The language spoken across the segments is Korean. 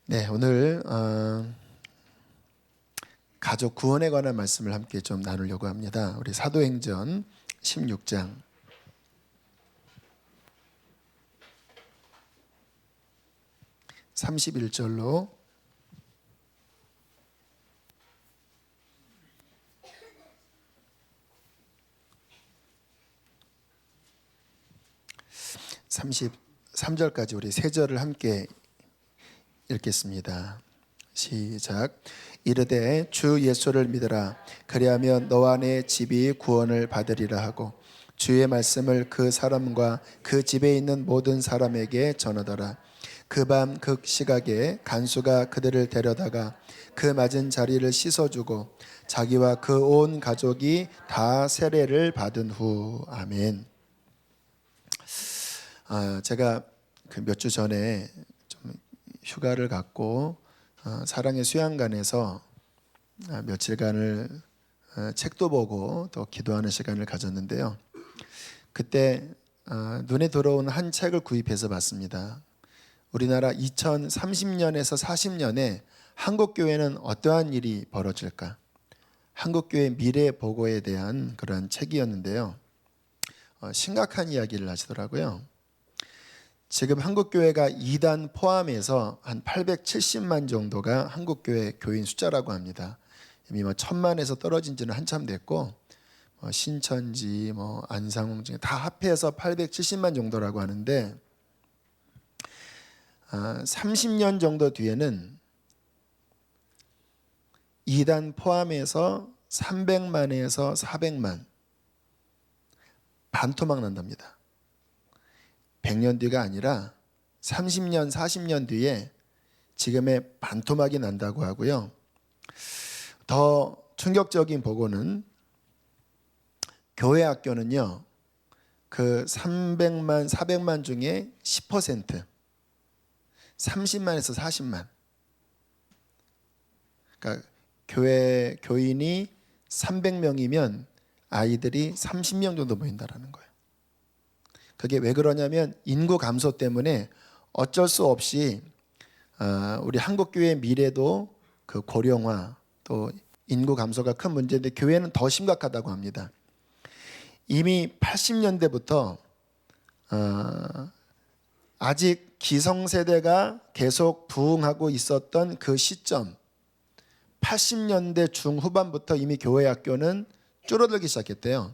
네, 오늘 가족 구원에 관한 말씀을 함께 좀 나누려고 합니다. 우리 사도행전 16장 31절로 33절까지 우리 세 절을 함께 읽겠습니다. 시작. 이르되 주 예수를 믿으라. 그리하면 너와 내 집이 구원을 받으리라 하고 주의 말씀을 그 사람과 그 집에 있는 모든 사람에게 전하더라. 그 밤 그 시각에 간수가 그들을 데려다가 그 맞은 자리를 씻어주고 자기와 그 온 가족이 다 세례를 받은 후. 아멘. 제가 그 몇 주 전에 좀 휴가를 갖고 사랑의 수양관에서 며칠간을 책도 보고 또 기도하는 시간을 가졌는데요. 그때 눈에 들어온 한 책을 구입해서 봤습니다. 우리나라 2030년에서 40년에 한국교회는 어떠한 일이 벌어질까? 한국교회 미래 보고에 대한 그런 책이었는데요. 심각한 이야기를 하시더라고요. 지금 한국교회가 2단 포함해서 한 870만 정도가 한국교회 교인 숫자라고 합니다. 이미 1000만에서 떨어진 지는 한참 됐고 신천지, 안상홍 중에 다 합해서 870만 정도라고 하는데 30년 정도 뒤에는 2단 포함해서 300만에서 400만 반토막 난답니다. 100년 뒤가 아니라 30년, 40년 뒤에 지금의 반토막이 난다고 하고요. 더 충격적인 보고는 교회 학교는요, 그 300만, 400만 중에 10%, 30만에서 40만. 그러니까 교회 교인이 300명이면 아이들이 30명 정도 모인다라는 거예요. 그게 왜 그러냐면 인구 감소 때문에 어쩔 수 없이 우리 한국교회의 미래도 그 고령화 또 인구 감소가 큰 문제인데 교회는 더 심각하다고 합니다. 이미 80년대부터 아직 기성세대가 계속 부흥하고 있었던 그 시점 80년대 중후반부터 이미 교회 학교는 줄어들기 시작했대요.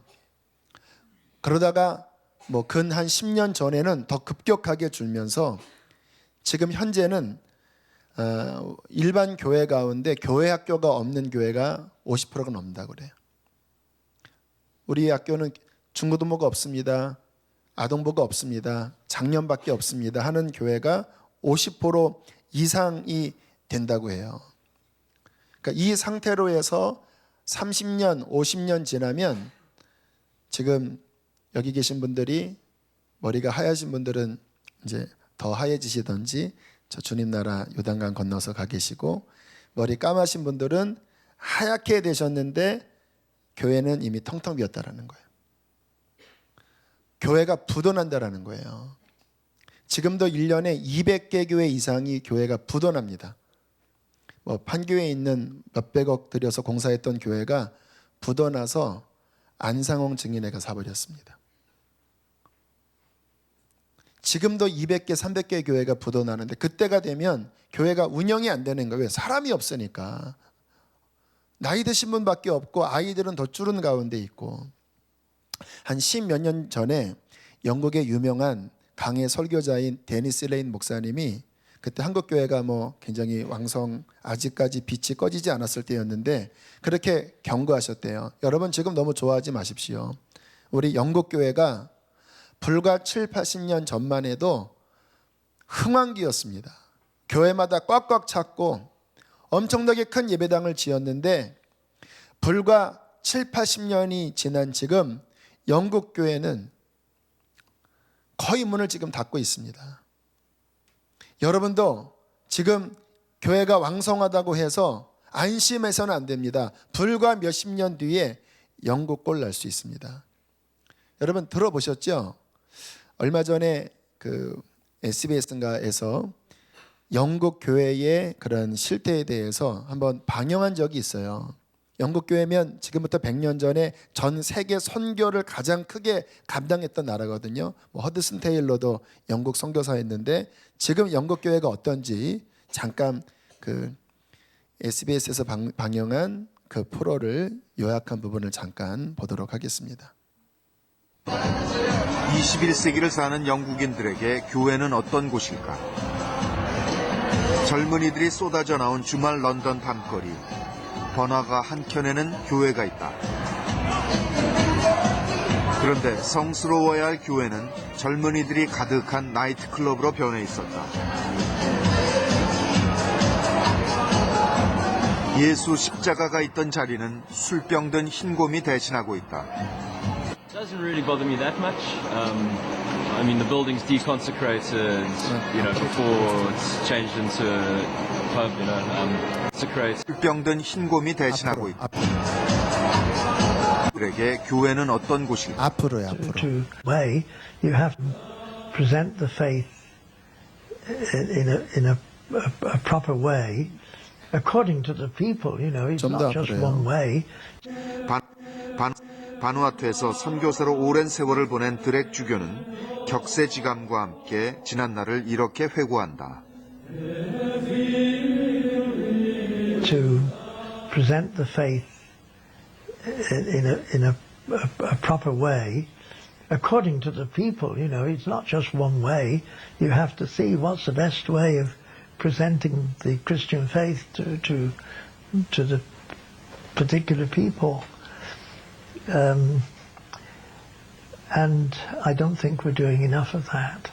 그러다가 근 한 10년 전에는 더 급격하게 줄면서 지금 현재는 일반 교회 가운데 교회 학교가 없는 교회가 50%가 넘는다고 그래요. 우리 학교는 중고등부가 없습니다. 아동부가 없습니다. 작년밖에 없습니다. 하는 교회가 50% 이상이 된다고 해요. 그러니까 이 상태로 해서 30년, 50년 지나면 지금 여기 계신 분들이 머리가 하얘진 분들은 이제 더 하얘지시던지 저 주님 나라 요단강 건너서 가 계시고 머리 까마신 분들은 하얗게 되셨는데 교회는 이미 텅텅 비었다라는 거예요. 교회가 부도난다라는 거예요. 지금도 1년에 200개 교회 이상이 교회가 부도납니다. 판교에 있는 몇백억 들여서 공사했던 교회가 부도나서 안상홍 증인회가 사버렸습니다. 지금도 200개, 300개 교회가 부도나는데 그때가 되면 교회가 운영이 안 되는 거예요. 왜? 사람이 없으니까. 나이 드신 분밖에 없고 아이들은 더 줄은 가운데 있고. 한 10몇 년 전에 영국의 유명한 강해 설교자인 데니스 레인 목사님이 그때 한국교회가 굉장히 왕성 아직까지 빛이 꺼지지 않았을 때였는데 그렇게 경고하셨대요. 여러분 지금 너무 좋아하지 마십시오. 우리 영국교회가 불과 7, 80년 전만 해도 흥왕기였습니다. 교회마다 꽉꽉 찼고 엄청나게 큰 예배당을 지었는데 불과 7, 80년이 지난 지금 영국교회는 거의 문을 지금 닫고 있습니다. 여러분도 지금 교회가 왕성하다고 해서 안심해서는 안 됩니다. 불과 몇십 년 뒤에 영국골 날 수 있습니다. 여러분 들어보셨죠? 얼마 전에 그 SBS인가에서 영국 교회의 그런 실태에 대해서 한번 방영한 적이 있어요. 영국 교회면 지금부터 100년 전에 전 세계 선교를 가장 크게 감당했던 나라거든요. 뭐 허드슨 테일러도 영국 선교사였는데 지금 영국 교회가 어떤지 잠깐 그 SBS에서 방영한 그 프로를 요약한 부분을 잠깐 보도록 하겠습니다. 21세기를 사는 영국인들에게 교회는 어떤 곳일까? 젊은이들이 쏟아져 나온 주말 런던 밤거리. 번화가 한켠에는 교회가 있다. 그런데 성스러워야 할 교회는 젊은이들이 가득한 나이트클럽으로 변해 있었다. 예수 십자가가 있던 자리는 술병 든 흰곰이 대신하고 있다. Doesn't really bother me that much. I mean, the building's deconsecrated, before it's changed into a pub, consecrated. 술병 든 흰곰이 대신하고 있다. 그들에게 교회는 어떤 곳일까? 앞으로요, 앞으로. To way you have to present the faith in a proper way, according to the people. It's not just one way. 바누아투에서 선교사로 오랜 세월을 보낸 드렉 주교는 격세지감과 함께 지난날을 이렇게 회고한다. To present the faith in a proper way, according to the people. It's not just one way. You have to see what's the best way of presenting the Christian faith to the particular people. And I don't think we're doing enough of that.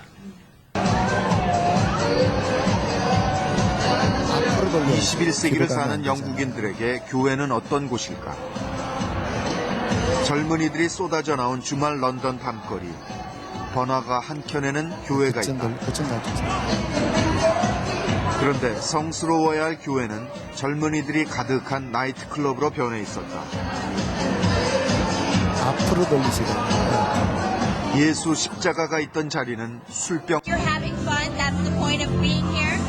21세기를 사는 영국인들에게 교회는 어떤 곳일까? 젊은이들이 쏟아져 나온 주말 런던 밤거리. 번화가 한켠에는 교회가 있다. 그런데 성스러워야 할 교회는 젊은이들이 가득한 나이트클럽으로 변해 있었다. 앞으로 돌리시라. 예수 십자가가 있던 자리는 술병. You're having fun. That's the point of being here.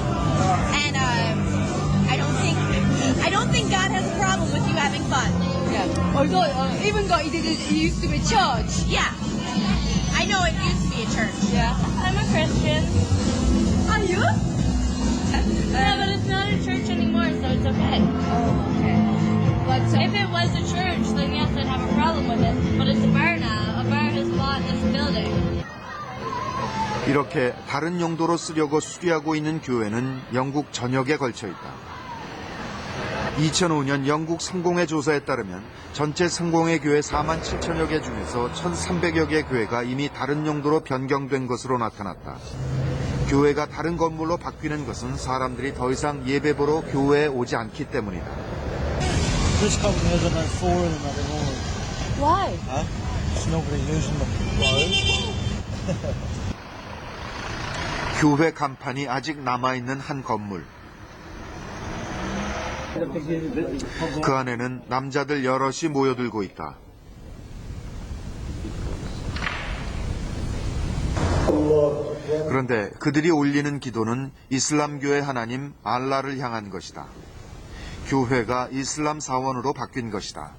And I don't think God has a problem with you having fun. Yeah. Although even though it used to be church. Yeah. I know it used to be a church. Yeah. I'm a Christian. Are you? Yeah, but it's not a church anymore, so it's okay. Oh, okay. But If it was a church, then yes, I'd have a problem with it. But it's a bar now. A bar has bought this building. 이렇게 다른 용도로 쓰려고 수리하고 있는 교회는 영국 전역에 걸쳐 있다. 2005년 영국 성공회 조사에 따르면 전체 성공회 교회 4만 7천여 개 중에서 1,300여 개 교회가 이미 다른 용도로 변경된 것으로 나타났다. 교회가 다른 건물로 바뀌는 것은 사람들이 더 이상 예배 보러 교회에 오지 않기 때문이다. This company hasn't had four of them anymore. why? Huh? It's nobody using them. 교회 간판이 아직 남아있는 한 건물. 그 안에는 남자들 여럿이 모여들고 있다. 그런데 그들이 올리는 기도는 이슬람교의 하나님 알라를 향한 것이다. 교회가 이슬람 사원으로 바뀐 것이다.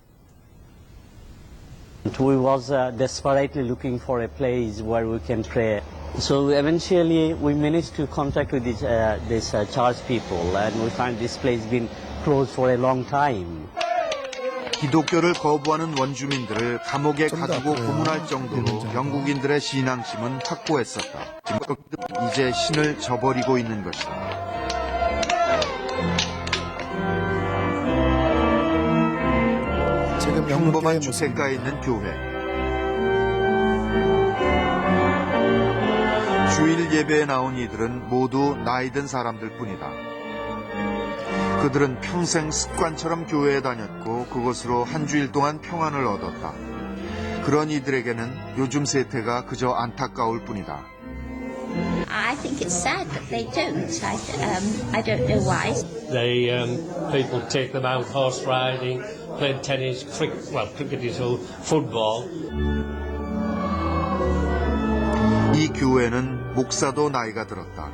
We was desperately looking for a place where we can pray. So eventually we managed to contact with this church people, and we find this place been closed for a long time. 기독교를 거부하는 원주민들을 감옥에 가두고 고문할 정도로 영국인들의 신앙심은 확고했었다. 이제 신을 저버리고 있는 것이다. 지금 평범한 주택가에 있는 교회. 주일 예배에 나온 이들은 모두 나이든 사람들 뿐이다. 그들은 평생 습관처럼 교회에 다녔고 그것으로 한 주일 동안 평안을 얻었다. 그런 이들에게는 요즘 세태가 그저 안타까울 뿐이다. I think it's sad that they don't. I don't know why. People take them out horse riding, playing tennis, cricket is all, football. 이 교회는 목사도 나이가 들었다.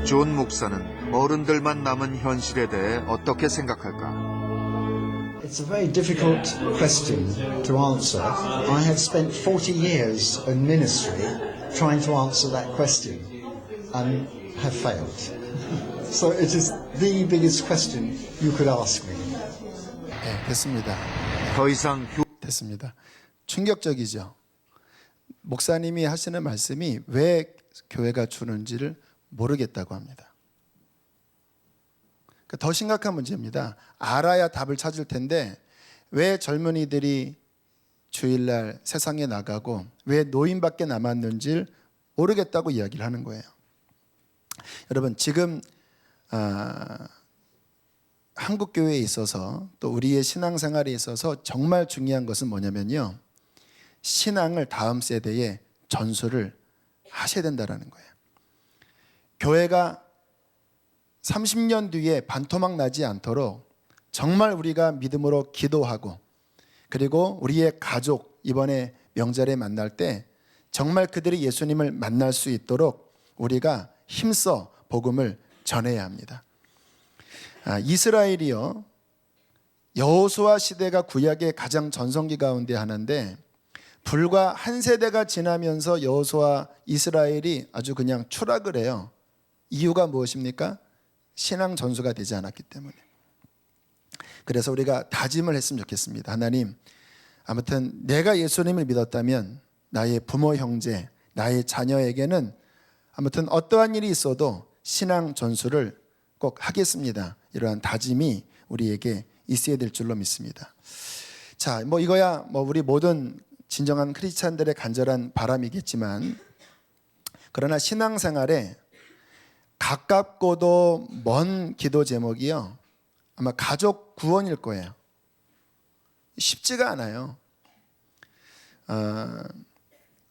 존 목사는 어른들만 남은 현실에 대해 어떻게 생각할까? It's a very difficult question to answer. I have spent 40 years in ministry trying to answer that question and have failed. So it is the biggest question you could ask me. 네, 됐습니다. 더 이상 됐습니다. 충격적이죠. 목사님이 하시는 말씀이 왜 교회가 주는지를 모르겠다고 합니다. 더 심각한 문제입니다. 알아야 답을 찾을 텐데 왜 젊은이들이 주일날 세상에 나가고 왜 노인밖에 남았는지 모르겠다고 이야기를 하는 거예요. 여러분 지금 한국 교회에 있어서 또 우리의 신앙생활에 있어서 정말 중요한 것은 뭐냐면요. 신앙을 다음 세대에 전수를 하셔야 된다는 거예요. 교회가 30년 뒤에 반토막 나지 않도록 정말 우리가 믿음으로 기도하고 그리고 우리의 가족 이번에 명절에 만날 때 정말 그들이 예수님을 만날 수 있도록 우리가 힘써 복음을 전해야 합니다. 이스라엘이요 여호수아 시대가 구약의 가장 전성기 가운데 하나인데 불과 한 세대가 지나면서 여호수아 이스라엘이 아주 그냥 추락을 해요. 이유가 무엇입니까? 신앙 전수가 되지 않았기 때문에. 그래서 우리가 다짐을 했으면 좋겠습니다. 하나님, 아무튼 내가 예수님을 믿었다면 나의 부모 형제, 나의 자녀에게는 아무튼 어떠한 일이 있어도 신앙 전수를 꼭 하겠습니다. 이러한 다짐이 우리에게 있어야 될 줄로 믿습니다. 자, 이거야 우리 모든 진정한 크리스찬들의 간절한 바람이겠지만 그러나 신앙생활에 가깝고도 먼 기도 제목이요. 아마 가족 구원일 거예요. 쉽지가 않아요.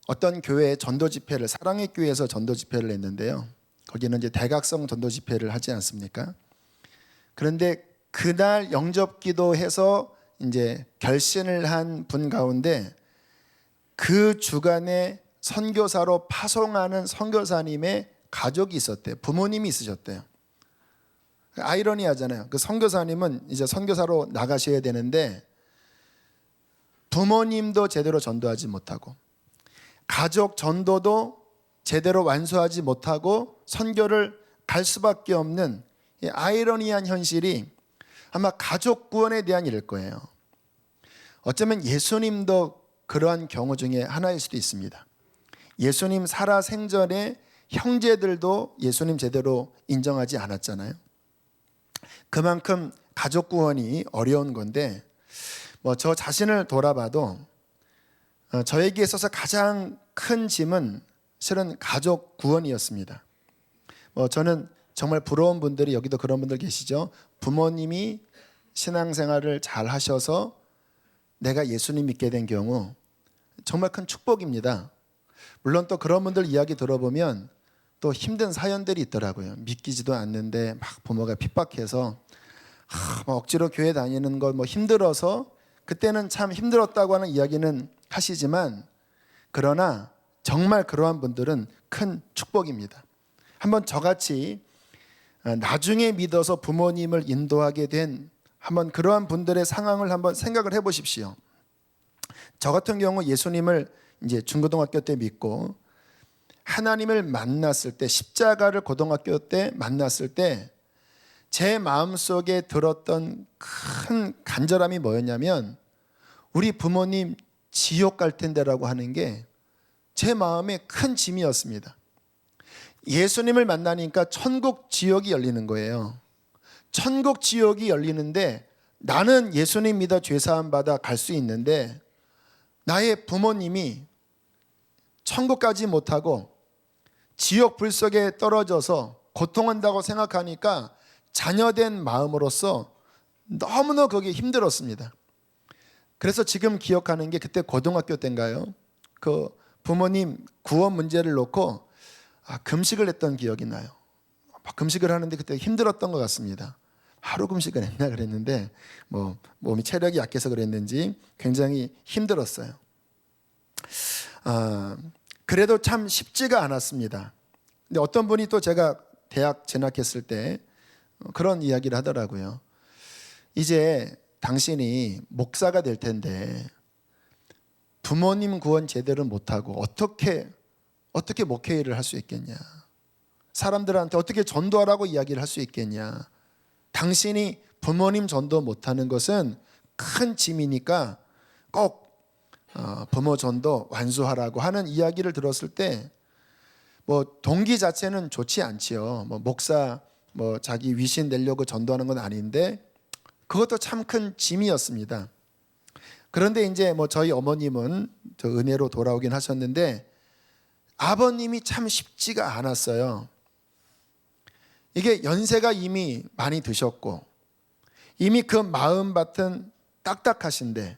어떤 교회에 전도 집회를 사랑의 교회에서 전도 집회를 했는데요. 거기는 이제 대각성 전도 집회를 하지 않습니까? 그런데 그날 영접 기도해서 이제 결신을 한 분 가운데 그 주간에 선교사로 파송하는 선교사님의 가족이 있었대요. 부모님이 있으셨대요. 아이러니하잖아요. 그 선교사님은 이제 선교사로 나가셔야 되는데 부모님도 제대로 전도하지 못하고 가족 전도도 제대로 완수하지 못하고 선교를 갈 수밖에 없는 이 아이러니한 현실이 아마 가족 구원에 대한 일일 거예요. 어쩌면 예수님도 그러한 경우 중에 하나일 수도 있습니다. 예수님 살아 생전에 형제들도 예수님 제대로 인정하지 않았잖아요. 그만큼 가족 구원이 어려운 건데 저 자신을 돌아봐도 저에게 있어서 가장 큰 짐은 실은 가족 구원이었습니다. 저는 정말 부러운 분들이 여기도 그런 분들 계시죠. 부모님이 신앙생활을 잘 하셔서 내가 예수님 믿게 된 경우 정말 큰 축복입니다. 물론 또 그런 분들 이야기 들어보면 또 힘든 사연들이 있더라고요. 믿기지도 않는데 막 부모가 핍박해서 억지로 교회 다니는 거 힘들어서 그때는 참 힘들었다고 하는 이야기는 하시지만 그러나 정말 그러한 분들은 큰 축복입니다. 한번 저같이 나중에 믿어서 부모님을 인도하게 된 한번 그러한 분들의 상황을 한번 생각을 해보십시오. 저 같은 경우 예수님을 이제 중고등학교 때 믿고 하나님을 만났을 때 십자가를 고등학교 때 만났을 때 제 마음속에 들었던 큰 간절함이 뭐였냐면 우리 부모님 지옥 갈 텐데라고 하는 게 제 마음의 큰 짐이었습니다. 예수님을 만나니까 천국 지옥이 열리는 거예요. 천국 지옥이 열리는데 나는 예수님 믿어 죄사함 받아 갈 수 있는데 나의 부모님이 천국 가지 못하고 지옥 불 속에 떨어져서 고통한다고 생각하니까 자녀된 마음으로서 너무나 거기 힘들었습니다. 그래서 지금 기억하는 게 그때 고등학교 때인가요? 그 부모님 구원 문제를 놓고 금식을 했던 기억이 나요. 금식을 하는데 그때 힘들었던 것 같습니다. 하루 금식을 했나 그랬는데 몸이 체력이 약해서 그랬는지 굉장히 힘들었어요. 그래도 참 쉽지가 않았습니다. 근데 어떤 분이 또 제가 대학 진학했을 때 그런 이야기를 하더라고요. 이제 당신이 목사가 될 텐데 부모님 구원 제대로 못하고 어떻게 목회일을 할 수 있겠냐. 사람들한테 어떻게 전도하라고 이야기를 할 수 있겠냐. 당신이 부모님 전도 못하는 것은 큰 짐이니까 꼭 부모 전도 완수하라고 하는 이야기를 들었을 때 뭐 동기 자체는 좋지 않지요. 뭐 목사 뭐 자기 위신 내려고 전도하는 건 아닌데 그것도 참 큰 짐이었습니다. 그런데 이제 뭐 저희 어머님은 저 은혜로 돌아오긴 하셨는데 아버님이 참 쉽지가 않았어요. 이게 연세가 이미 많이 드셨고 이미 그 마음밭은 딱딱하신데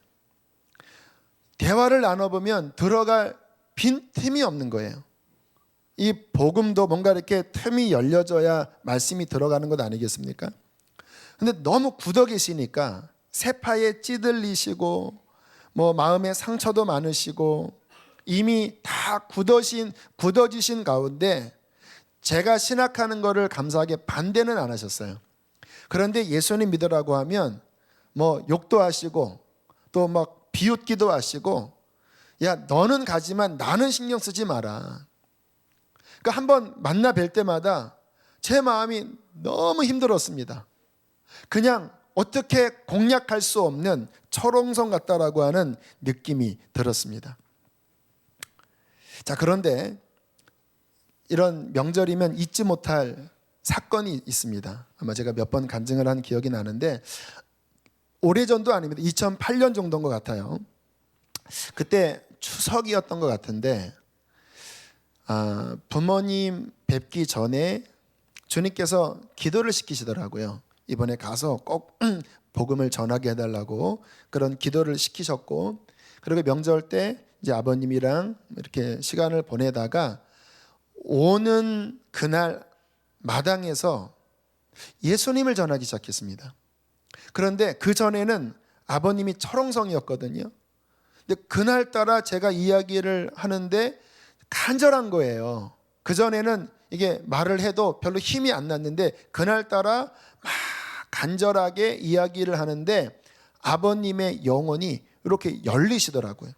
대화를 나눠보면 들어갈 빈틈이 없는 거예요. 이 복음도 뭔가 이렇게 틈이 열려져야 말씀이 들어가는 것 아니겠습니까? 근데 너무 굳어 계시니까 세파에 찌들리시고 뭐 마음에 상처도 많으시고 이미 다 굳어지신 가운데 제가 신학하는 거를 감사하게 반대는 안 하셨어요. 그런데 예수님 믿으라고 하면 뭐 욕도 하시고 또 막 비웃기도 하시고 야 너는 가지만 나는 신경 쓰지 마라. 그러니까 한번 만나 뵐 때마다 제 마음이 너무 힘들었습니다. 그냥 어떻게 공략할 수 없는 철옹성 같다라고 하는 느낌이 들었습니다. 자, 그런데 이런 명절이면 잊지 못할 사건이 있습니다. 아마 제가 몇 번 간증을 한 기억이 나는데 오래전도 아닙니다. 2008년 정도인 것 같아요. 그때 추석이었던 것 같은데 부모님 뵙기 전에 주님께서 기도를 시키시더라고요. 이번에 가서 꼭 복음을 전하게 해달라고 그런 기도를 시키셨고 그리고 명절 때 이제 아버님이랑 이렇게 시간을 보내다가 오는 그날 마당에서 예수님을 전하기 시작했습니다. 그런데 그 전에는 아버님이 철옹성이었거든요. 근데 그날따라 제가 이야기를 하는데 간절한 거예요. 그전에는 이게 말을 해도 별로 힘이 안 났는데 그날따라 막 간절하게 이야기를 하는데 아버님의 영혼이 이렇게 열리시더라고요.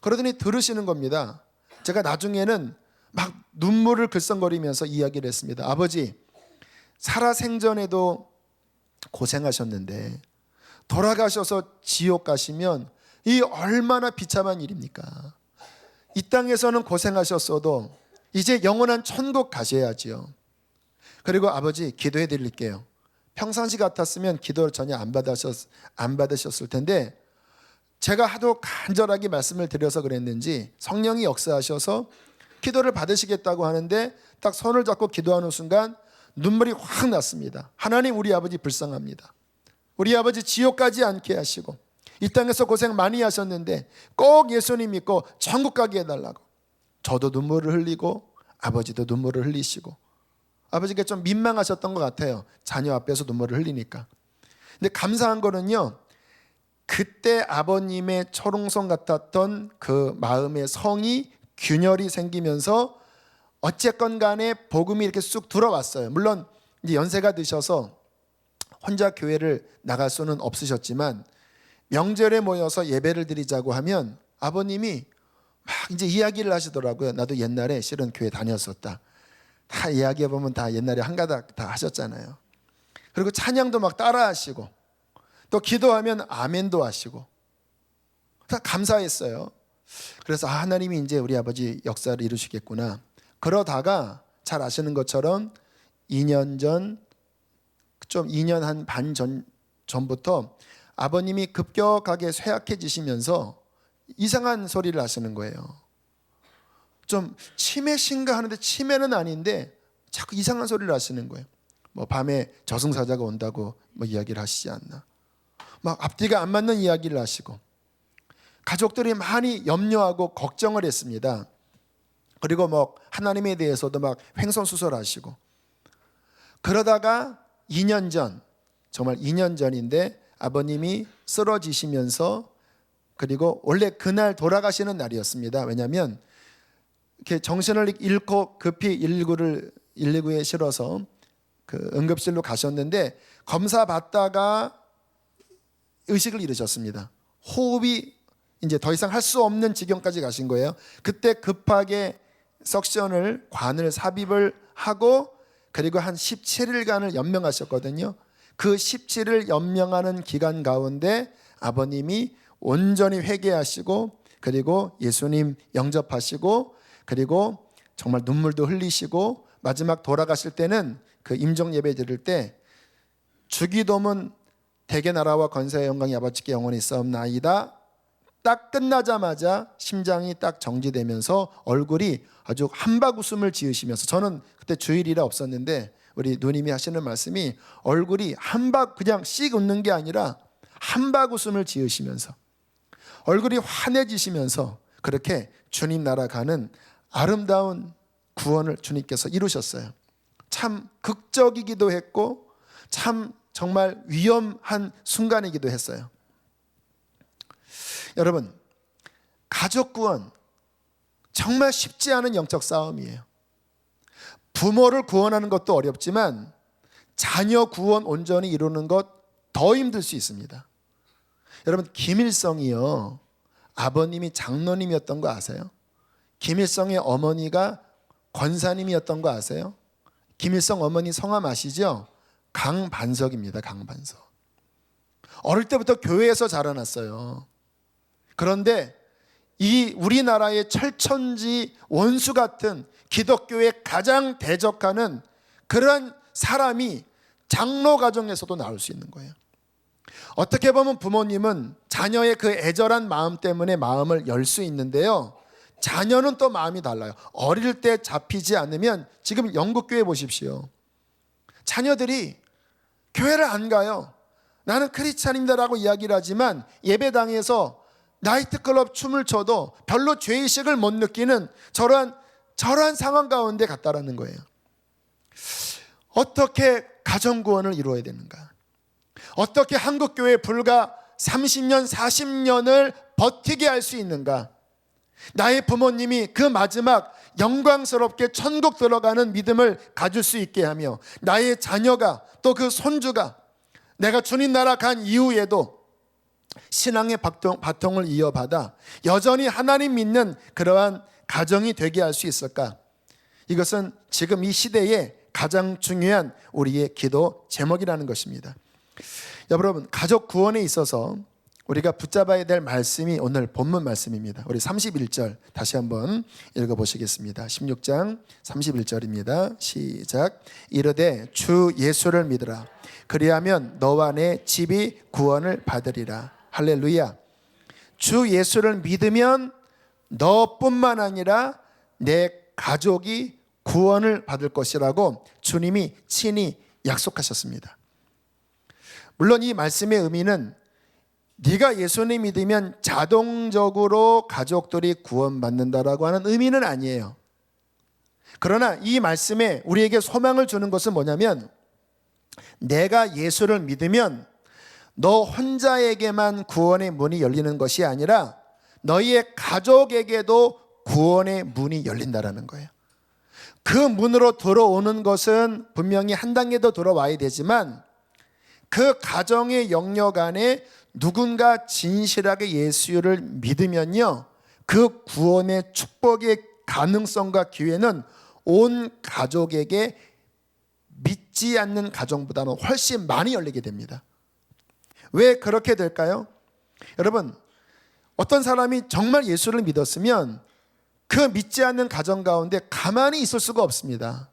그러더니 들으시는 겁니다. 제가 나중에는 막 눈물을 글썽거리면서 이야기를 했습니다. 아버지, 살아생전에도 고생하셨는데 돌아가셔서 지옥 가시면 이 얼마나 비참한 일입니까? 이 땅에서는 고생하셨어도 이제 영원한 천국 가셔야지요. 그리고 아버지 기도해 드릴게요. 평상시 같았으면 기도를 전혀 안 받으셨을 텐데 제가 하도 간절하게 말씀을 드려서 그랬는지 성령이 역사하셔서 기도를 받으시겠다고 하는데 딱 손을 잡고 기도하는 순간 눈물이 확 났습니다. 하나님, 우리 아버지 불쌍합니다. 우리 아버지 지옥 가지 않게 하시고 이 땅에서 고생 많이 하셨는데 꼭 예수님 믿고 천국 가게 해달라고. 저도 눈물을 흘리고 아버지도 눈물을 흘리시고 아버지가 좀 민망하셨던 것 같아요. 자녀 앞에서 눈물을 흘리니까. 근데 감사한 거는요, 그때 아버님의 철옹성 같았던 그 마음의 성이 균열이 생기면서 어쨌건 간에 복음이 이렇게 쑥 들어왔어요. 물론 이제 연세가 드셔서 혼자 교회를 나갈 수는 없으셨지만 명절에 모여서 예배를 드리자고 하면 아버님이 막 이제 이야기를 하시더라고요. 나도 옛날에 실은 교회 다녔었다. 다 이야기해보면 다 옛날에 한가닥 다 하셨잖아요. 그리고 찬양도 막 따라 하시고 또 기도하면 아멘도 하시고 다 감사했어요. 그래서 하나님이 이제 우리 아버지 역사를 이루시겠구나. 그러다가 잘 아시는 것처럼 2년 전, 좀 2년 한 반 전부터 아버님이 급격하게 쇠약해지시면서 이상한 소리를 하시는 거예요. 좀 치매신가 하는데 치매는 아닌데 자꾸 이상한 소리를 하시는 거예요. 뭐 밤에 저승사자가 온다고 뭐 이야기를 하시지 않나. 막 앞뒤가 안 맞는 이야기를 하시고 가족들이 많이 염려하고 걱정을 했습니다. 그리고 뭐 하나님에 대해서도 막 횡설수설하시고 그러다가 2년 전, 정말 2년 전인데 아버님이 쓰러지시면서 그리고 원래 그날 돌아가시는 날이었습니다. 왜냐하면 이렇게 정신을 잃고 급히 119를 119에 실어서 그 응급실로 가셨는데 검사 받다가 의식을 잃으셨습니다. 호흡이 이제 더 이상 할 수 없는 지경까지 가신 거예요. 그때 급하게 석션을 관을 삽입을 하고 그리고 한 17일간을 연명하셨거든요. 그 17일 연명하는 기간 가운데 아버님이 온전히 회개하시고 그리고 예수님 영접하시고 그리고 정말 눈물도 흘리시고 마지막 돌아가실 때는 그 임종 예배 드릴 때 주기도문 대개 나라와 건세와 영광이 아버지께 영원히 있사옵나이다 딱 끝나자마자 심장이 딱 정지되면서 얼굴이 아주 한박 웃음을 지으시면서, 저는 그때 주일이라 없었는데 우리 누님이 하시는 말씀이 얼굴이 한박 그냥 씩 웃는 게 아니라 한박 웃음을 지으시면서 얼굴이 환해지시면서 그렇게 주님 나라 가는 아름다운 구원을 주님께서 이루셨어요. 참 극적이기도 했고 참 정말 위험한 순간이기도 했어요. 여러분, 가족 구원 정말 쉽지 않은 영적 싸움이에요. 부모를 구원하는 것도 어렵지만 자녀 구원 온전히 이루는 것 더 힘들 수 있습니다. 여러분, 김일성이요, 아버님이 장로님이었던 거 아세요? 김일성의 어머니가 권사님이었던 거 아세요? 김일성 어머니 성함 아시죠? 강반석입니다. 강반석. 어릴 때부터 교회에서 자라났어요. 그런데 이 우리나라의 철천지 원수 같은 기독교에 가장 대적하는 그런 사람이 장로 가정에서도 나올 수 있는 거예요. 어떻게 보면 부모님은 자녀의 그 애절한 마음 때문에 마음을 열 수 있는데요, 자녀는 또 마음이 달라요. 어릴 때 잡히지 않으면, 지금 영국 교회 보십시오. 자녀들이 교회를 안 가요. 나는 크리스찬입니다라고 이야기를 하지만 예배당에서 나이트클럽 춤을 춰도 별로 죄의식을 못 느끼는 저러한 상황 가운데 갔다라는 거예요. 어떻게 가정구원을 이루어야 되는가? 어떻게 한국교회 불과 30년, 40년을 버티게 할 수 있는가? 나의 부모님이 그 마지막 영광스럽게 천국 들어가는 믿음을 가질 수 있게 하며, 나의 자녀가 또 그 손주가 내가 주님 나라 간 이후에도 신앙의 바통을 이어받아 여전히 하나님 믿는 그러한 가정이 되게 할 수 있을까? 이것은 지금 이 시대에 가장 중요한 우리의 기도 제목이라는 것입니다. 여러분, 가족 구원에 있어서 우리가 붙잡아야 될 말씀이 오늘 본문 말씀입니다. 우리 31절 다시 한번 읽어보시겠습니다. 16장 31절입니다. 시작. 이르되 주 예수를 믿으라. 그리하면 너와 내 집이 구원을 받으리라. 할렐루야. 주 예수를 믿으면 너뿐만 아니라 내 가족이 구원을 받을 것이라고 주님이 친히 약속하셨습니다. 물론 이 말씀의 의미는 네가 예수님 믿으면 자동적으로 가족들이 구원받는다라고 하는 의미는 아니에요. 그러나 이 말씀에 우리에게 소망을 주는 것은 뭐냐면, 내가 예수를 믿으면 너 혼자에게만 구원의 문이 열리는 것이 아니라 너희의 가족에게도 구원의 문이 열린다라는 거예요. 그 문으로 들어오는 것은 분명히 한 단계 더 들어와야 되지만 그 가정의 영역 안에 누군가 진실하게 예수를 믿으면요, 그 구원의 축복의 가능성과 기회는 온 가족에게 믿지 않는 가정보다는 훨씬 많이 열리게 됩니다. 왜 그렇게 될까요? 여러분, 어떤 사람이 정말 예수를 믿었으면 그 믿지 않는 가정 가운데 가만히 있을 수가 없습니다.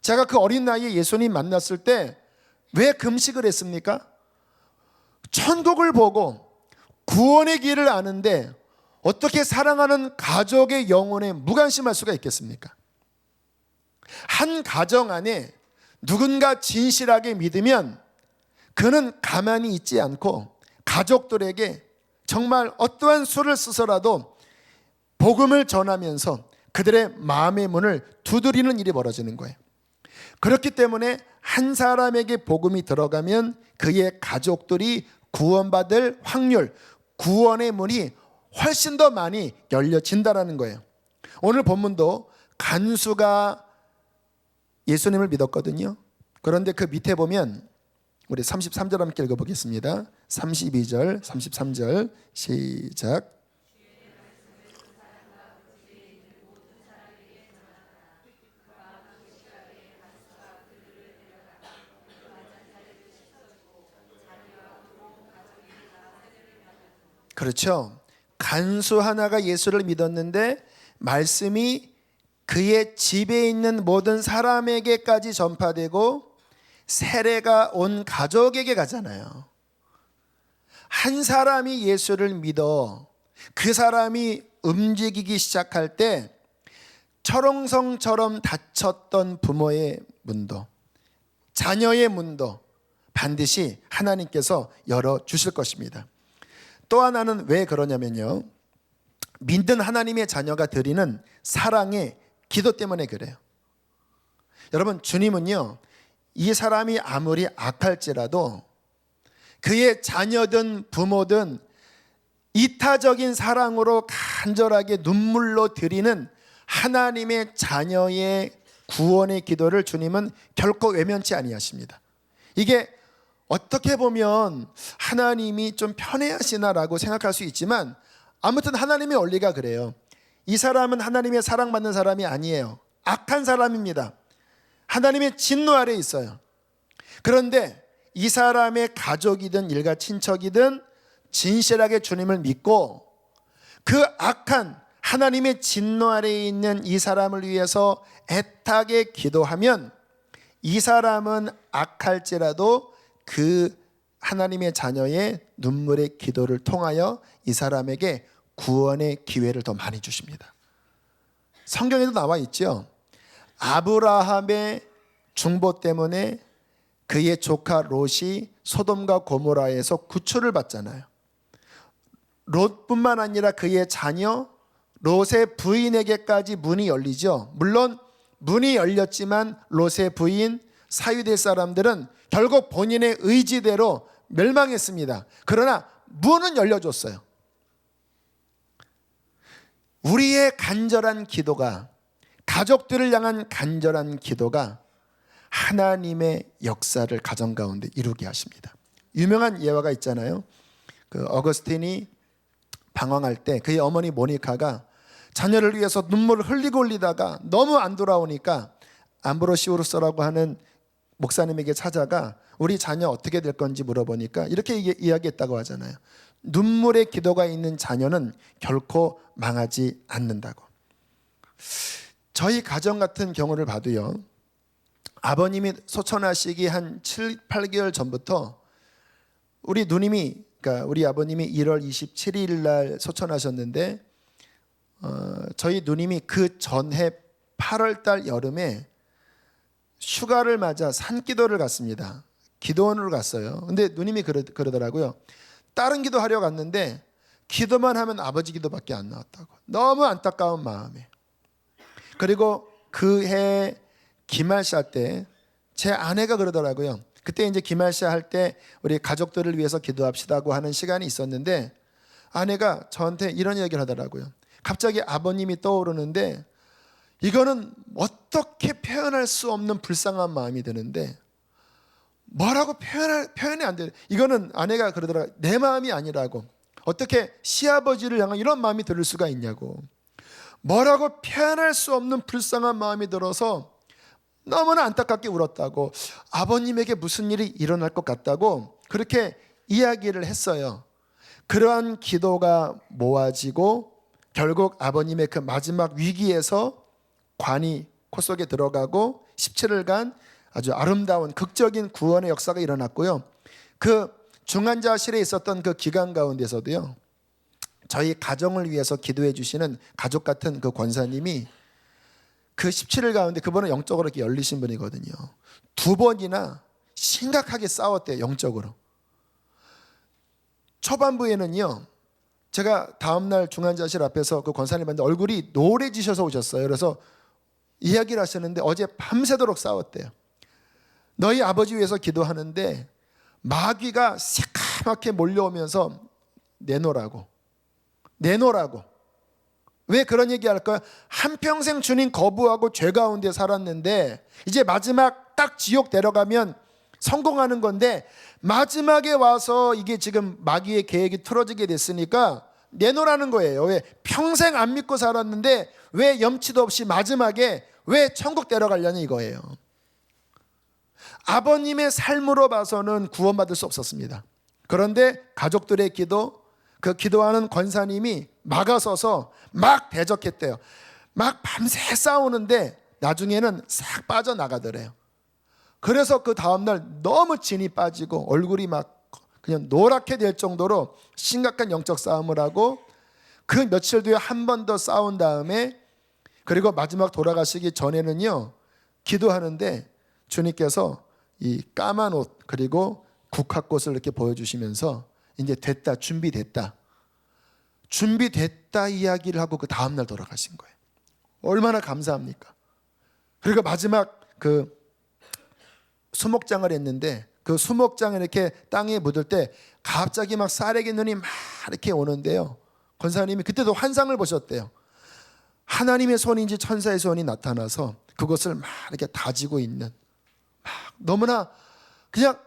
제가 그 어린 나이에 예수님 만났을 때 왜 금식을 했습니까? 천국을 보고 구원의 길을 아는데 어떻게 사랑하는 가족의 영혼에 무관심할 수가 있겠습니까? 한 가정 안에 누군가 진실하게 믿으면 그는 가만히 있지 않고 가족들에게 정말 어떠한 수를 쓰서라도 복음을 전하면서 그들의 마음의 문을 두드리는 일이 벌어지는 거예요. 그렇기 때문에 한 사람에게 복음이 들어가면 그의 가족들이 구원받을 확률, 구원의 문이 훨씬 더 많이 열려진다라는 거예요. 오늘 본문도 간수가 예수님을 믿었거든요. 그런데 그 밑에 보면 우리 33절 함께 읽어보겠습니다. 32절, 33절 시작. 그렇죠. 간수 하나가 예수를 믿었는데 말씀이 그의 집에 있는 모든 사람에게까지 전파되고 세례가 온 가족에게 가잖아요. 한 사람이 예수를 믿어 그 사람이 움직이기 시작할 때 철옹성처럼 닫혔던 부모의 문도, 자녀의 문도 반드시 하나님께서 열어주실 것입니다. 또 하나는 왜 그러냐면요, 믿는 하나님의 자녀가 드리는 사랑의 기도 때문에 그래요. 여러분, 주님은요, 이 사람이 아무리 악할지라도 그의 자녀든 부모든 이타적인 사랑으로 간절하게 눈물로 드리는 하나님의 자녀의 구원의 기도를 주님은 결코 외면치 아니하십니다. 이게 어떻게 보면 하나님이 좀 편애하시나라고 생각할 수 있지만 아무튼 하나님의 원리가 그래요. 이 사람은 하나님의 사랑받는 사람이 아니에요. 악한 사람입니다. 하나님의 진노 아래에 있어요. 그런데 이 사람의 가족이든 일가 친척이든 진실하게 주님을 믿고 그 악한 하나님의 진노 아래에 있는 이 사람을 위해서 애타게 기도하면 이 사람은 악할지라도 그 하나님의 자녀의 눈물의 기도를 통하여 이 사람에게 구원의 기회를 더 많이 주십니다. 성경에도 나와 있죠. 아브라함의 중보 때문에 그의 조카 롯이 소돔과 고모라에서 구출을 받잖아요. 롯뿐만 아니라 그의 자녀 롯의 부인에게까지 문이 열리죠. 물론 문이 열렸지만 롯의 부인 사유될 사람들은 결국 본인의 의지대로 멸망했습니다. 그러나 문은 열려줬어요. 우리의 간절한 기도가, 가족들을 향한 간절한 기도가 하나님의 역사를 가정 가운데 이루게 하십니다. 유명한 예화가 있잖아요. 그 어거스틴이 방황할 때 그의 어머니 모니카가 자녀를 위해서 눈물을 흘리다가 너무 안 돌아오니까 암브로시우스라고 하는 목사님에게 찾아가 우리 자녀 어떻게 될 건지 물어보니까 이렇게 이야기했다고 하잖아요. 눈물의 기도가 있는 자녀는 결코 망하지 않는다고. 저희 가정 같은 경우를 봐도요, 아버님이 소천하시기 한 7, 8개월 전부터 우리 누님이, 그러니까 우리 아버님이 1월 27일 날 소천하셨는데 저희 누님이 그 전해 8월 달 여름에 휴가를 맞아 산기도를 갔습니다. 기도원으로 갔어요. 근데 누님이 그러더라고요. 다른 기도 하려 갔는데 기도만 하면 아버지 기도밖에 안 나왔다고. 너무 안타까운 마음에. 그리고 그 해 기말샤 때 제 아내가 그러더라고요. 그때 이제 기말샤 할 때 우리 가족들을 위해서 기도합시다고 하는 시간이 있었는데 아내가 저한테 이런 이야기를 하더라고요. 갑자기 아버님이 떠오르는데 이거는 어떻게 표현할 수 없는 불쌍한 마음이 드는데 뭐라고 표현이 안 돼. 이거는 아내가 그러더라고요. 내 마음이 아니라고. 어떻게 시아버지를 향한 이런 마음이 들을 수가 있냐고. 뭐라고 표현할 수 없는 불쌍한 마음이 들어서 너무나 안타깝게 울었다고. 아버님에게 무슨 일이 일어날 것 같다고 그렇게 이야기를 했어요. 그러한 기도가 모아지고 결국 아버님의 그 마지막 위기에서 관이 코 속에 들어가고 17일간 아주 아름다운 극적인 구원의 역사가 일어났고요. 그 중환자실에 있었던 그 기간 가운데서도요, 저희 가정을 위해서 기도해 주시는 가족 같은 그 권사님이 그 17일 가운데, 그분은 영적으로 이렇게 열리신 분이거든요. 2번이나 심각하게 싸웠대요, 영적으로. 초반부에는요, 제가 다음날 중환자실 앞에서 그 권사님 봤는데 얼굴이 노래지셔서 오셨어요. 그래서 이야기를 하셨는데 어제 밤새도록 싸웠대요. 너희 아버지 위해서 기도하는데 마귀가 새까맣게 몰려오면서 내놓으라고. 왜 그런 얘기 할까요? 한평생 주님 거부하고 죄 가운데 살았는데 이제 마지막 딱 지옥 데려가면 성공하는 건데 마지막에 와서 이게 지금 마귀의 계획이 틀어지게 됐으니까 내놓으라는 거예요. 왜? 평생 안 믿고 살았는데 왜 염치도 없이 마지막에 왜 천국 데려가려냐 이거예요. 아버님의 삶으로 봐서는 구원받을 수 없었습니다. 그런데 가족들의 기도, 그 기도하는 권사님이 막아서서 막 대적했대요. 막 밤새 싸우는데 나중에는 싹 빠져나가더래요. 그래서 그 다음날 너무 진이 빠지고 얼굴이 막 그냥 노랗게 될 정도로 심각한 영적 싸움을 하고 그 며칠 뒤에 한 번 더 싸운 다음에 그리고 마지막 돌아가시기 전에는요 기도하는데 주님께서 이 까만 옷 그리고 국화꽃을 이렇게 보여주시면서 이제 됐다, 준비됐다 이야기를 하고 그 다음날 돌아가신 거예요. 얼마나 감사합니까? 그리고 마지막 그 수목장을 했는데 그 수목장을 이렇게 땅에 묻을 때 갑자기 막 쌀에게 눈이 막 이렇게 오는데요. 권사님이 그때도 환상을 보셨대요. 하나님의 손인지 천사의 손이 나타나서 그것을 막 이렇게 다지고 있는 막 너무나 그냥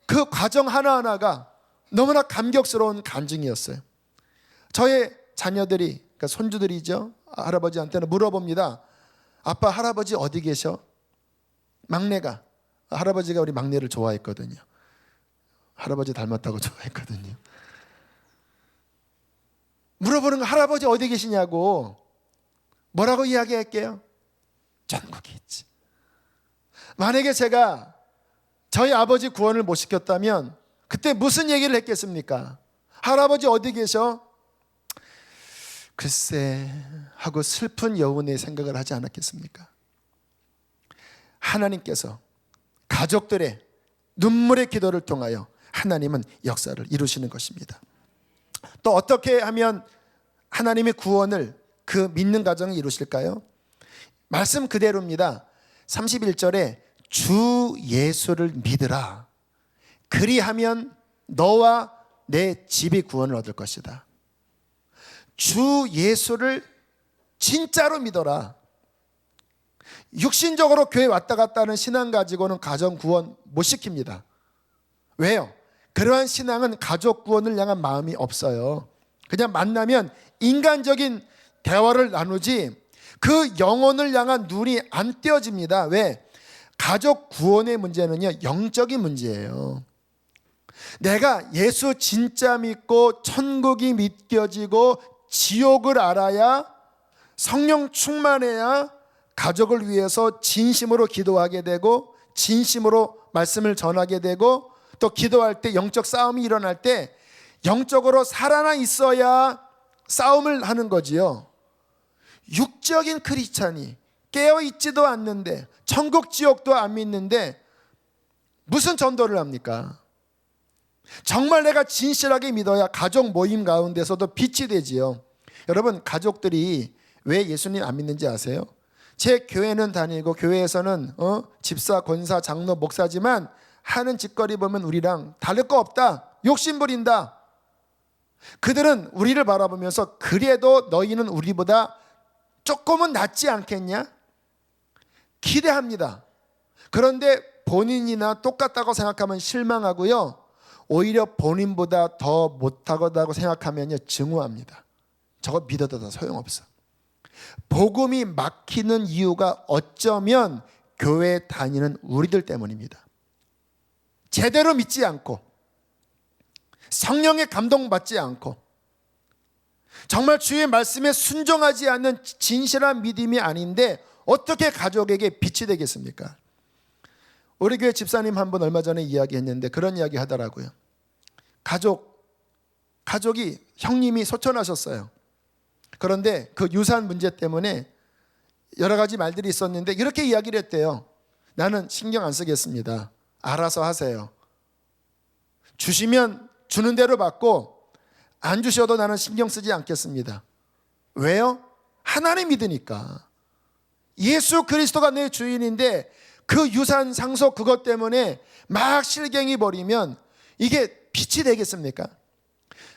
그 과정 하나하나가 너무나 감격스러운 간증이었어요. 저의 자녀들이 그러니까 손주들이죠. 할아버지한테는 물어봅니다. 아빠 할아버지 어디 계셔? 막내가 할아버지가 우리 막내를 좋아했거든요. 할아버지 닮았다고 좋아했거든요. 물어보는 거 할아버지 어디 계시냐고. 뭐라고 이야기할게요? 천국에 있지. 만약에 제가 저희 아버지 구원을 못 시켰다면 그때 무슨 얘기를 했겠습니까? 할아버지 어디 계셔? 글쎄 하고 슬픈 여운의 생각을 하지 않았겠습니까? 하나님께서 가족들의 눈물의 기도를 통하여 하나님은 역사를 이루시는 것입니다. 또 어떻게 하면 하나님의 구원을 그 믿는 가정을 이루실까요? 말씀 그대로입니다. 31절에 주 예수를 믿으라. 그리하면 너와 내 집이 구원을 얻을 것이다. 주 예수를 진짜로 믿어라. 육신적으로 교회 왔다 갔다 하는 신앙 가지고는 가정 구원 못 시킵니다. 왜요? 그러한 신앙은 가족 구원을 향한 마음이 없어요. 그냥 만나면 인간적인 대화를 나누지 그 영혼을 향한 눈이 안 띄어집니다. 왜? 가족 구원의 문제는요 영적인 문제예요. 내가 예수 진짜 믿고 천국이 믿겨지고 지옥을 알아야 성령 충만해야 가족을 위해서 진심으로 기도하게 되고 진심으로 말씀을 전하게 되고 또 기도할 때 영적 싸움이 일어날 때 영적으로 살아나 있어야 싸움을 하는 거지요. 육적인 크리스찬이 깨어있지도 않는데 천국 지옥도 안 믿는데 무슨 전도를 합니까? 정말 내가 진실하게 믿어야 가족 모임 가운데서도 빛이 되지요. 여러분 가족들이 왜 예수님 안 믿는지 아세요? 제 교회는 다니고 교회에서는 집사, 권사, 장로, 목사지만 하는 짓거리 보면 우리랑 다를 거 없다. 욕심 부린다. 그들은 우리를 바라보면서 그래도 너희는 우리보다 조금은 낫지 않겠냐? 기대합니다. 그런데 본인이나 똑같다고 생각하면 실망하고요. 오히려 본인보다 더 못하다고 생각하면 증오합니다. 저거 믿어도 다 소용없어. 복음이 막히는 이유가 어쩌면 교회 다니는 우리들 때문입니다. 제대로 믿지 않고 성령의 감동받지 않고 정말 주의 말씀에 순종하지 않는 진실한 믿음이 아닌데 어떻게 가족에게 빛이 되겠습니까? 우리 교회 집사님 한 분 얼마 전에 이야기했는데 그런 이야기 하더라고요. 가족이 형님이 소천하셨어요. 그런데 그 유산 문제 때문에 여러 가지 말들이 있었는데 이렇게 이야기를 했대요. 나는 신경 안 쓰겠습니다. 알아서 하세요. 주시면 주는 대로 받고 안 주셔도 나는 신경 쓰지 않겠습니다. 왜요? 하나님 믿으니까. 예수 그리스도가 내 주인인데 그 유산 상속 그것 때문에 막 실갱이 벌이면 이게 빛이 되겠습니까?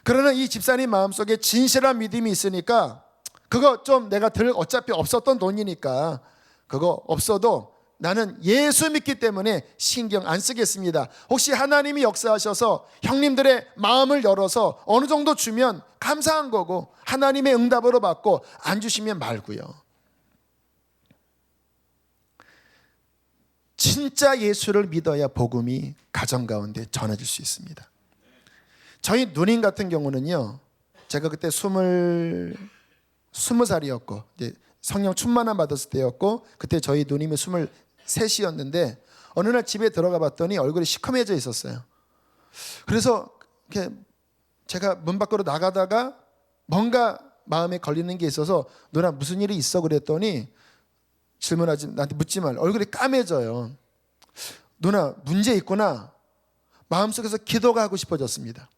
그러나 이 집사님 마음속에 진실한 믿음이 있으니까 그거 좀 내가 어차피 없었던 돈이니까 그거 없어도 나는 예수 믿기 때문에 신경 안 쓰겠습니다. 혹시 하나님이 역사하셔서 형님들의 마음을 열어서 어느 정도 주면 감사한 거고 하나님의 응답으로 받고 안 주시면 말고요. 진짜 예수를 믿어야 복음이 가정 가운데 전해질 수 있습니다. 저희 누님 같은 경우는요, 제가 그때 20살이었고 이제 성령 충만함 받았을 때였고, 그때 저희 누님이 23이었는데 어느 날 집에 들어가 봤더니 얼굴이 시커매져 있었어요. 그래서 이렇게 제가 문 밖으로 나가다가 뭔가 마음에 걸리는 게 있어서 누나 무슨 일이 있어 그랬더니 질문하지, 나한테 묻지 말라. 얼굴이 까매져요. 누나 문제 있구나. 마음속에서 기도가 하고 싶어졌습니다.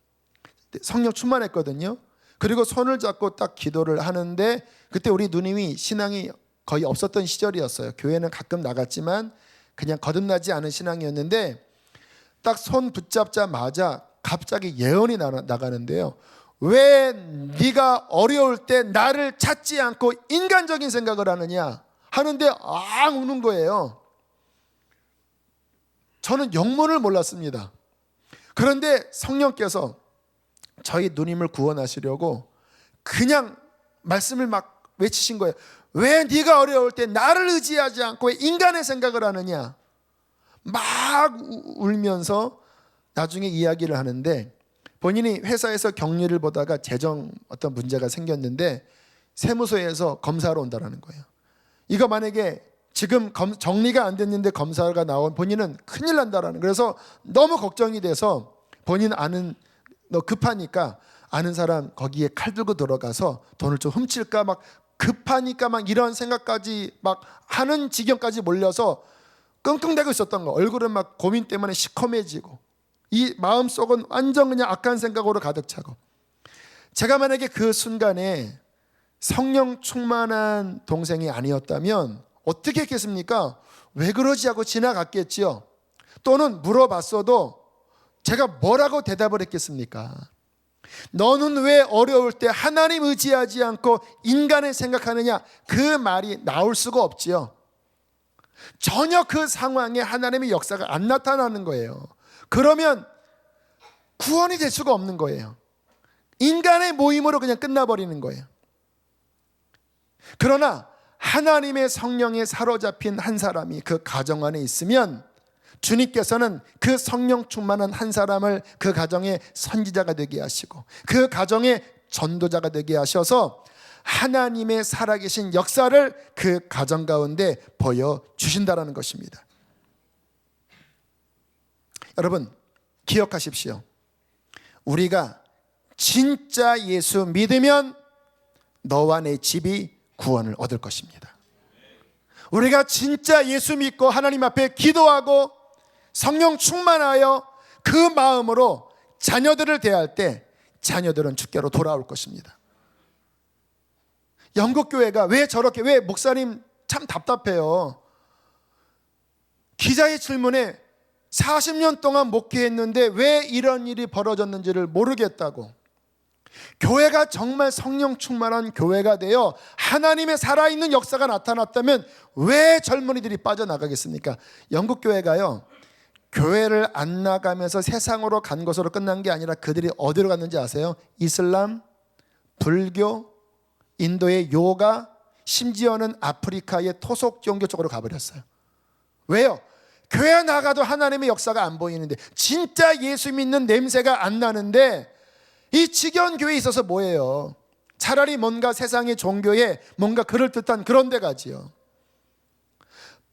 성령 충만했거든요. 그리고 손을 잡고 딱 기도를 하는데 그때 우리 누님이 신앙이 거의 없었던 시절이었어요. 교회는 가끔 나갔지만 그냥 거듭나지 않은 신앙이었는데 딱 손 붙잡자마자 갑자기 예언이 나가는데요. 왜 네가 어려울 때 나를 찾지 않고 인간적인 생각을 하느냐 하는데 앙 우는 거예요. 저는 영문을 몰랐습니다. 그런데 성령께서 저희 누님을 구원하시려고 그냥 말씀을 막 외치신 거예요. 왜 네가 어려울 때 나를 의지하지 않고 왜 인간의 생각을 하느냐. 막 울면서 나중에 이야기를 하는데 본인이 회사에서 격리를 보다가 재정 어떤 문제가 생겼는데 세무서에서 검사하러 온다는 거예요. 이거 만약에 지금 정리가 안 됐는데 검사가 나온 본인은 큰일 난다라는. 그래서 너무 걱정이 돼서 본인 아는, 너 급하니까 아는 사람 거기에 칼 들고 들어가서 돈을 좀 훔칠까 막 급하니까 막 이런 생각까지 막 하는 지경까지 몰려서 끙끙대고 있었던 거. 얼굴은 막 고민 때문에 시커매지고 이 마음속은 완전 그냥 악한 생각으로 가득 차고. 제가 만약에 그 순간에 성령 충만한 동생이 아니었다면 어떻게 했겠습니까? 왜 그러지 하고 지나갔겠지요. 또는 물어봤어도 제가 뭐라고 대답을 했겠습니까? 너는 왜 어려울 때 하나님 의지하지 않고 인간을 생각하느냐? 그 말이 나올 수가 없지요. 전혀 그 상황에 하나님의 역사가 안 나타나는 거예요. 그러면 구원이 될 수가 없는 거예요. 인간의 모임으로 그냥 끝나버리는 거예요. 그러나 하나님의 성령에 사로잡힌 한 사람이 그 가정 안에 있으면 주님께서는 그 성령 충만한 한 사람을 그 가정의 선지자가 되게 하시고 그 가정의 전도자가 되게 하셔서 하나님의 살아계신 역사를 그 가정 가운데 보여주신다는 것입니다. 여러분 기억하십시오. 우리가 진짜 예수 믿으면 너와 내 집이 구원을 얻을 것입니다. 우리가 진짜 예수 믿고 하나님 앞에 기도하고 성령 충만하여 그 마음으로 자녀들을 대할 때 자녀들은 주께로 돌아올 것입니다. 영국 교회가 왜 저렇게, 왜 목사님 참 답답해요. 기자의 질문에 40년 동안 목회했는데 왜 이런 일이 벌어졌는지를 모르겠다고. 교회가 정말 성령 충만한 교회가 되어 하나님의 살아있는 역사가 나타났다면 왜 젊은이들이 빠져나가겠습니까? 영국 교회가요, 교회를 안 나가면서 세상으로 간 것으로 끝난 게 아니라 그들이 어디로 갔는지 아세요? 이슬람, 불교, 인도의 요가, 심지어는 아프리카의 토속 종교 쪽으로 가버렸어요. 왜요? 교회 나가도 하나님의 역사가 안 보이는데, 진짜 예수 믿는 냄새가 안 나는데 이 지겨운 교회에 있어서 뭐예요? 차라리 뭔가 세상의 종교에 뭔가 그럴듯한 그런 데 가지요.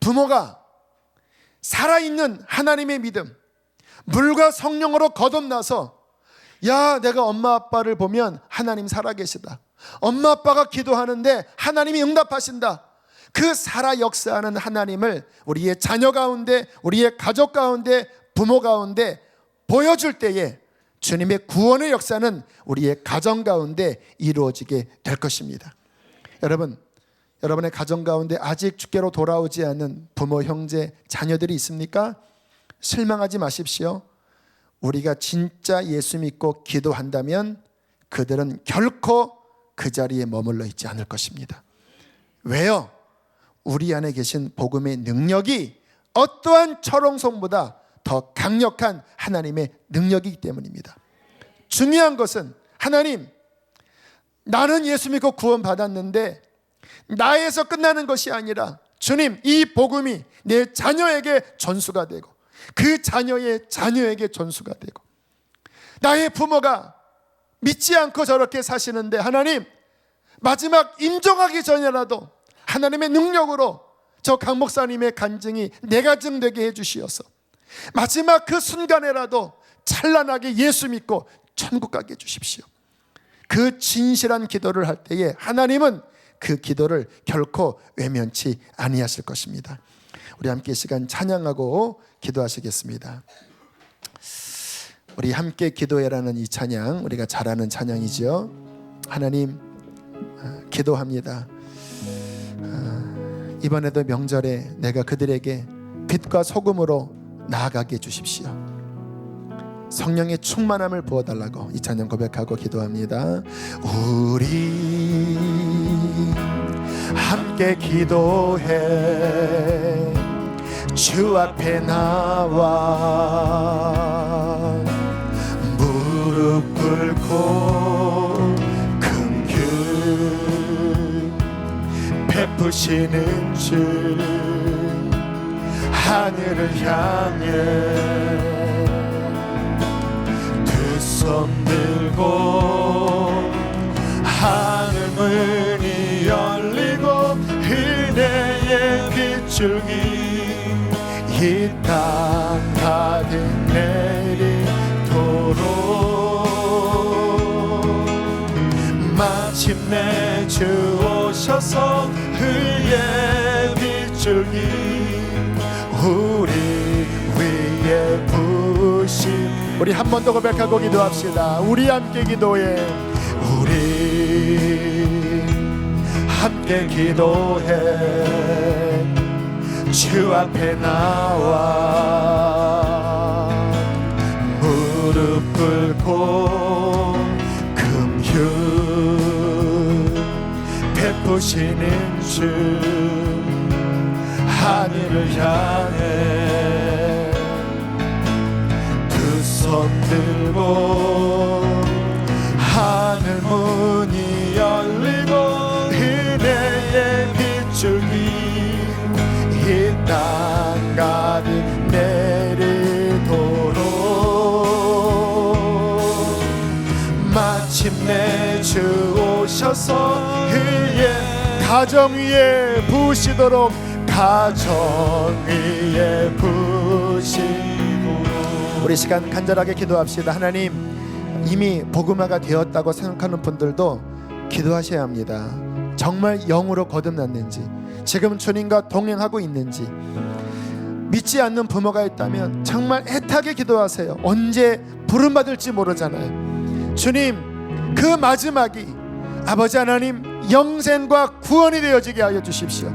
부모가 살아있는 하나님의 믿음, 물과 성령으로 거듭나서 야, 내가 엄마 아빠를 보면 하나님 살아계시다. 엄마 아빠가 기도하는데 하나님이 응답하신다. 그 살아 역사하는 하나님을 우리의 자녀 가운데, 우리의 가족 가운데, 부모 가운데 보여줄 때에 주님의 구원의 역사는 우리의 가정 가운데 이루어지게 될 것입니다. 여러분, 여러분의 가정 가운데 아직 주께로 돌아오지 않은 부모, 형제, 자녀들이 있습니까? 실망하지 마십시오. 우리가 진짜 예수 믿고 기도한다면 그들은 결코 그 자리에 머물러 있지 않을 것입니다. 왜요? 우리 안에 계신 복음의 능력이 어떠한 철옹성보다 더 강력한 하나님의 능력이기 때문입니다. 중요한 것은 하나님, 나는 예수 믿고 구원받았는데 나에서 끝나는 것이 아니라 주님, 이 복음이 내 자녀에게 전수가 되고 그 자녀의 자녀에게 전수가 되고 나의 부모가 믿지 않고 저렇게 사시는데 하나님, 마지막 임종하기 전이라도 하나님의 능력으로 저 강 목사님의 간증이 내 가정 되게 해주시어서 마지막 그 순간에라도 찬란하게 예수 믿고 천국 가게 해주십시오. 그 진실한 기도를 할 때에 하나님은 그 기도를 결코 외면치 아니하실 것입니다. 우리 함께 시간 찬양하고 기도하시겠습니다. 우리 함께 기도해라는 이 찬양, 우리가 잘 아는 찬양이죠. 하나님, 기도합니다. 이번에도 명절에 내가 그들에게 빛과 소금으로 나아가게 해주십시오. 성령의 충만함을 부어달라고 이 찬양 고백하고 기도합니다. 우리 함께 기도해 주 앞에 나와 무릎 꿇고 긍휼 베푸시는 주 하늘을 향해 손 들고 하늘 문이 열리고 은혜의 빗줄기 이 땅 가득 내리도록 마침내 주 오셔서 의의 빗줄기 우리 위에 부으시. 우리 한 번 더 고백하고 기도합시다. 우리 함께 기도해. 우리 함께 기도해 주 앞에 나와 무릎 꿇고 긍휼 베푸시는 주 하늘을 향해 손 들고 하늘 문이 열리고 은혜의 빗줄기 이 땅 가득 내리도록 마침내 주 오셔서 그의 가정 위에 부으시도록 가정 위에 부으시도록 우리 시간 간절하게 기도합시다. 하나님, 이미 복음화가 되었다고 생각하는 분들도 기도하셔야 합니다. 정말 영으로 거듭났는지, 지금 주님과 동행하고 있는지, 믿지 않는 부모가 있다면 정말 애타게 기도하세요. 언제 부름받을지 모르잖아요. 주님, 그 마지막이 아버지 하나님 영생과 구원이 되어지게 하여 주십시오.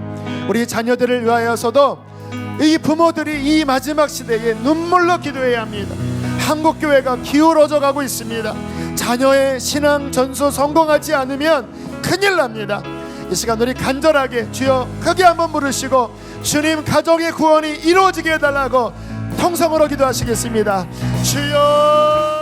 우리 자녀들을 위하여서도 이 부모들이 이 마지막 시대에 눈물로 기도해야 합니다. 한국교회가 기울어져 가고 있습니다. 자녀의 신앙 전수 성공하지 않으면 큰일 납니다. 이 시간 우리 간절하게 주여 크게 한번 부르시고 주님 가정의 구원이 이루어지게 해달라고 통성으로 기도하시겠습니다. 주여